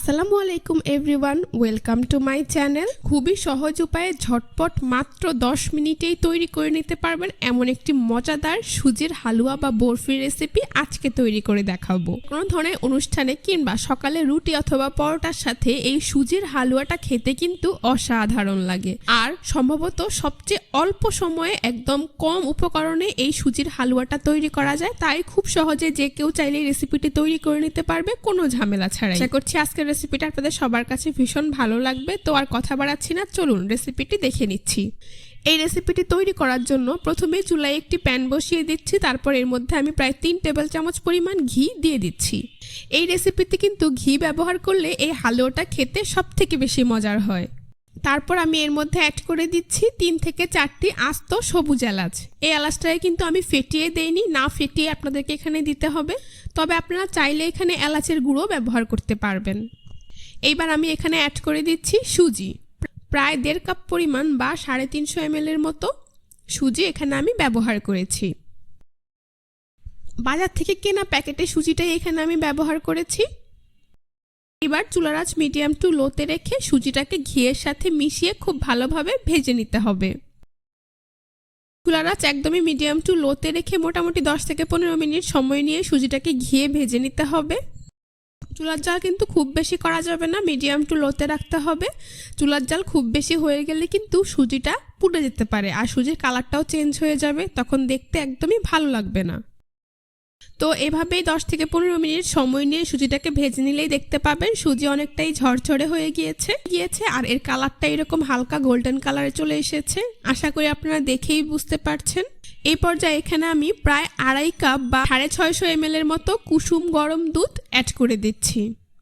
আসসালামু আলাইকুম everyone, welcome to my channel. খুবই সহজ উপায়ে ঝটপট মাত্র 10 মিনিটেই তৈরি করে নিতে পারবেন এমন একটি মজাদার সুজির হালুয়া বা বরফি রেসিপি আজকে তৈরি করে দেখাবো। কোনো ধরনের অনুষ্ঠানে কিংবা সকালে রুটি অথবা পরোটার সাথে এই সুজির হালুয়াটা খেতে কিন্তু অসাধারণ লাগে। আর সম্ভবত সবচেয়ে অল্প সময়ে একদম কম উপকরণে এই সুজির হালুয়াটা তৈরি করা যায়, তাই খুব সহজে যে কেউ চাইলে রেসিপিটি তৈরি করে নিতে পারবে কোনো ঝামেলা ছাড়াই। আশা করছি আজকের রেসিপিটা আপনাদের সবার কাছে ভীষণ ভালো লাগবে। তো আর কথা বাড়াচ্ছি না, চলুন রেসিপিটি দেখে নিচ্ছি। এই রেসিপিটি তৈরি করার জন্য প্রথমে চুলায় একটি প্যান বসিয়ে দিচ্ছি, তারপর এর মধ্যে আমি প্রায় 3 টেবিল চামচ পরিমাণ ঘি দিয়ে দিচ্ছি। এই রেসিপিতে কিন্তু ঘি ব্যবহার করলে এই হালুয়াটা খেতে সবথেকে বেশি মজার হয়। তারপর আমি এর মধ্যে অ্যাড করে দিচ্ছি 3 থেকে 4টি আস্ত সবুজ এলাচ। এই এলাচটাকে কিন্তু আমি ফেটিয়ে দেইনি, না ফেটিয়ে আপনাদেরকে এখানে দিতে হবে, তবে আপনারা চাইলে এখানে এলাচের গুঁড়ো ব্যবহার করতে পারবেন। এইবার আমি এখানে অ্যাড করে দিচ্ছি সুজি, প্রায় 1.5 কাপ পরিমাণ বা 350 ml এর মতো সুজি এখানে আমি ব্যবহার করেছি। বাজার থেকে কেনা প্যাকেটের সুজিটাই এখানে আমি ব্যবহার করেছি। এবার চুলার আঁচ মিডিয়াম টু লোতে রেখে সুজিটাকে ঘিয়ের সাথে মিশিয়ে খুব ভালোভাবে ভেজে নিতে হবে। চুলার আঁচ একদমই মিডিয়াম টু লোতে রেখে মোটামুটি 10 থেকে 15 মিনিট সময় নিয়ে সুজিটাকে ঘিয়ে ভেজে নিতে হবে। চুলার জাল কিন্তু খুব বেশি করা যাবে না, মিডিয়াম টু লোতে রাখতে হবে। চুলার জাল খুব বেশি হয়ে গেলে কিন্তু সুজিটা পুড়ে যেতে পারে আর সুজির কালারটাও চেঞ্জ হয়ে যাবে, তখন দেখতে একদমই ভালো লাগবে না। তো এভাবেই 10 থেকে 15 মিনিট সময় নিয়ে সুজিটাকে ভেজে নিলেই দেখতে পাবেন সুজি অনেকটাই ঝরঝরে হয়ে গিয়েছে আর এর কালারটা এরকম হালকা গোল্ডেন কালারে চলে এসেছে। আশা করি আপনারা দেখেই বুঝতে পারছেন। এই পর্যায়ে এখানে আমি প্রায় 2.5 কাপ বা 650 ml এর মতো কুসুম গরম দুধ অ্যাড করে দিচ্ছি।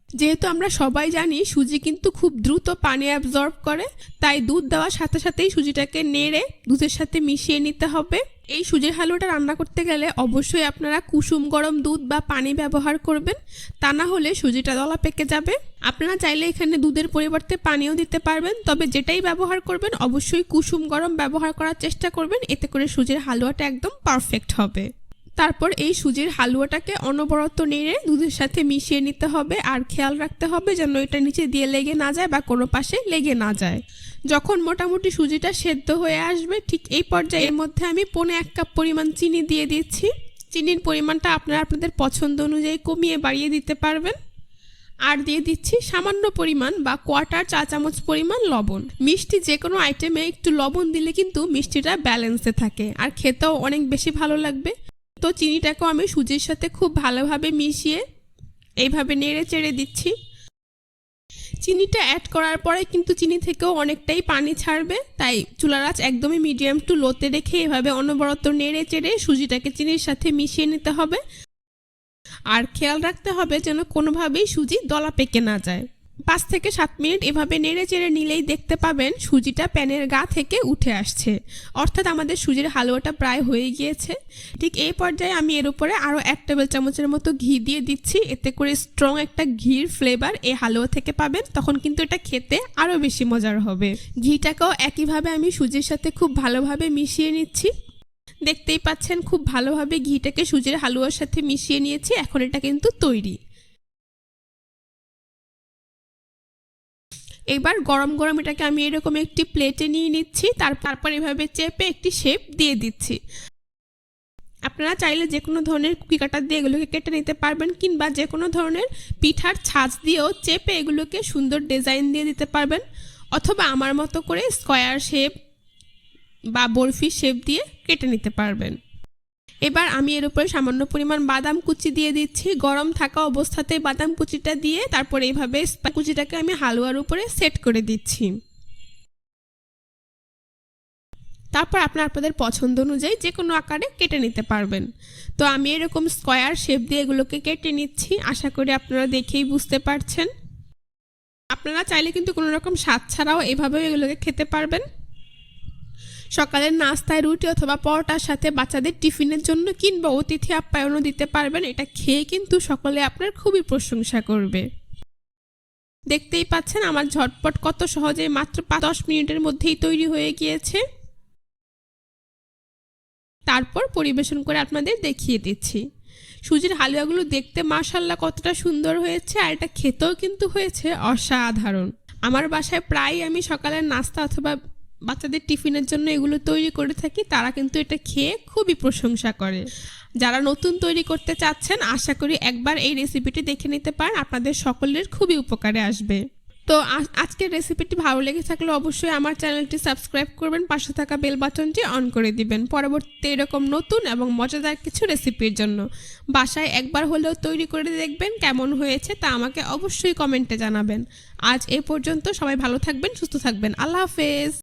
যেহেতু আমরা সবাই জানি সুজি কিন্তু খুব দ্রুত পানি অ্যাবজর্ব করে, তাই দুধ দেওয়ার সাথে সাথেই সুজিটাকে নেড়ে দুধের সাথে মিশিয়ে নিতে হবে। এই সুজির হালুয়াটা রান্না করতে গেলে অবশ্যই আপনারা কুসুম গরম দুধ বা পানি ব্যবহার করবেন, তা না হলে সুজিটা দলা পেকে যাবে। আপনারা চাইলে এখানে দুধের পরিবর্তে পানিও দিতে পারবেন, তবে যেটাই ব্যবহার করবেন অবশ্যই কুসুম গরম ব্যবহার করার চেষ্টা করবেন, এতে করে সুজির হালুয়াটা একদম পারফেক্ট হবে। তারপর এই সুজির হালুয়াটাকে অনবরত নেড়ে দুধের সাথে মিশিয়ে নিতে হবে আর খেয়াল রাখতে হবে যেন এটা নিচে দিয়ে লেগে না যায় বা কোনো পাশে লেগে না যায়। যখন মোটামুটি সুজিটা সেদ্ধ হয়ে আসবে ঠিক এই পর্যায়ে এর মধ্যে আমি 1.5 কাপ পরিমাণ চিনি দিয়ে দিচ্ছি। চিনির পরিমাণটা আপনারা আপনাদের পছন্দ অনুযায়ী কমিয়ে বাড়িয়ে দিতে পারবেন। আর দিয়ে দিচ্ছি সামান্য পরিমাণ বা 1/4 চা চামচ পরিমাণ লবণ। মিষ্টি যে কোনো আইটেমে একটু লবণ দিলে কিন্তু মিষ্টিটা ব্যালেন্সে থাকে আর খেতেও অনেক বেশি ভালো লাগবে। তো চিনিটাকেও আমি সুজির সাথে খুব ভালোভাবে মিশিয়ে এইভাবে নেড়ে চেড়ে দিচ্ছি। চিনিটা অ্যাড করার পরে কিন্তু চিনি থেকেও অনেকটাই পানি ছাড়বে, তাই চুলার আঁচ একদমই মিডিয়াম টু লোতে রেখে এভাবে অনবরত নেড়ে চেড়ে সুজিটাকে চিনির সাথে মিশিয়ে নিতে হবে। আর খেয়াল রাখতে হবে যেন কোনোভাবেই সুজি দলা পেকে না যায়। 5 থেকে 7 মিনিট এভাবে নেড়ে চেড়ে নিলেই দেখতে পাবেন সুজিটা প্যানের গা থেকে উঠে আসছে, অর্থাৎ আমাদের সুজির হালুয়াটা প্রায় হয়ে গিয়েছে। ঠিক এই পর্যায়ে আমি এর উপরে আরও 1 টেবিল চামচের মতো ঘি দিয়ে দিচ্ছি, এতে করে স্ট্রং একটা ঘির ফ্লেভার এই হালুয়া থেকে পাবেন, তখন কিন্তু এটা খেতে আরও বেশি মজার হবে। ঘিটাকেও একইভাবে আমি সুজির সাথে খুব ভালোভাবে মিশিয়ে নিচ্ছি। দেখতেই পাচ্ছেন খুব ভালোভাবে ঘিটাকে সুজির হালুয়ার সাথে মিশিয়ে নিয়েছি, এখন এটা কিন্তু তৈরি। এবার গরম গরম এটাকে আমি এরকম একটি প্লেটে নিয়ে নিচ্ছি, তারপর এভাবে চেপে একটি শেপ দিয়ে দিচ্ছি। আপনারা চাইলে যে কোনো ধরনের কুকি কাটার দিয়ে এগুলোকে কেটে নিতে পারবেন, কিংবা যে কোনো ধরনের পিঠার ছাঁচ দিয়েও চেপে এগুলোকে সুন্দর ডিজাইন দিয়ে দিতে পারবেন, অথবা আমার মতো করে স্কোয়ার শেপ বা বরফি শেপ দিয়ে কেটে নিতে পারবেন। এবার আমি এর উপরে সামান্য পরিমাণ বাদাম কুচি দিয়ে দিচ্ছি। গরম থাকা অবস্থাতেই বাদাম কুচিটা দিয়ে তারপর এইভাবে কুচিটাকে আমি হালুয়ার উপরে সেট করে দিচ্ছি। তারপর আপনাদের পছন্দ অনুযায়ী যে কোনো আকারে কেটে নিতে পারবেন। তো আমি এরকম স্কোয়ার শেপ দিয়ে এগুলোকে কেটে নিচ্ছি, আশা করি আপনারা দেখেই বুঝতে পারছেন। আপনারা চাইলে কিন্তু কোনো রকম স্বাদ ছাড়াও এভাবেও এগুলোকে খেতে পারবেন। সকালের নাস্তায় রুটি অথবা পরোটার সাথে বাচ্চাদের টিফিনের জন্য কিংবা অতিথি আপ্যায়নও দিতে পারবেন, এটা খেয়ে কিন্তু সকলে আপনার খুবই প্রশংসা করবে। দেখতেই পাচ্ছেন আমার ঝটপট কত সহজে মাত্র 10 মিনিটের মধ্যেই তৈরি হয়ে গিয়েছে। তারপর পরিবেশন করে আপনাদের দেখিয়ে দিচ্ছি। সুজির হালুয়াগুলো দেখতে মাশাআল্লাহ কতটা সুন্দর হয়েছে, আর এটা খেতেও কিন্তু হয়েছে অসাধারণ। আমার বাসায় প্রায় আমি সকালের নাস্তা অথবা বাচ্চাদের টিফিনের জন্য এগুলো তৈরি করে থাকি, তারা কিন্তু এটা খেয়ে খুবই প্রশংসা করে। যারা নতুন তৈরি করতে চাচ্ছেন আশা করি একবার এই রেসিপিটি দেখে নিতে পারেন, আপনাদের সকলের খুবই উপকারে আসবে। তো আজকের রেসিপিটি ভালো লেগে থাকলে অবশ্যই আমার চ্যানেলটি সাবস্ক্রাইব করবেন, পাশে থাকা বেল বাটনটি অন করে দিবেন পরবর্তীতে এরকম নতুন এবং মজাদার কিছু রেসিপির জন্য। বাসায় একবার হলেও তৈরি করে দেখবেন, কেমন হয়েছে তা আমাকে অবশ্যই কমেন্টে জানাবেন। আজ এ পর্যন্ত, সবাই ভালো থাকবেন, সুস্থ থাকবেন, আল্লাহ হাফেজ।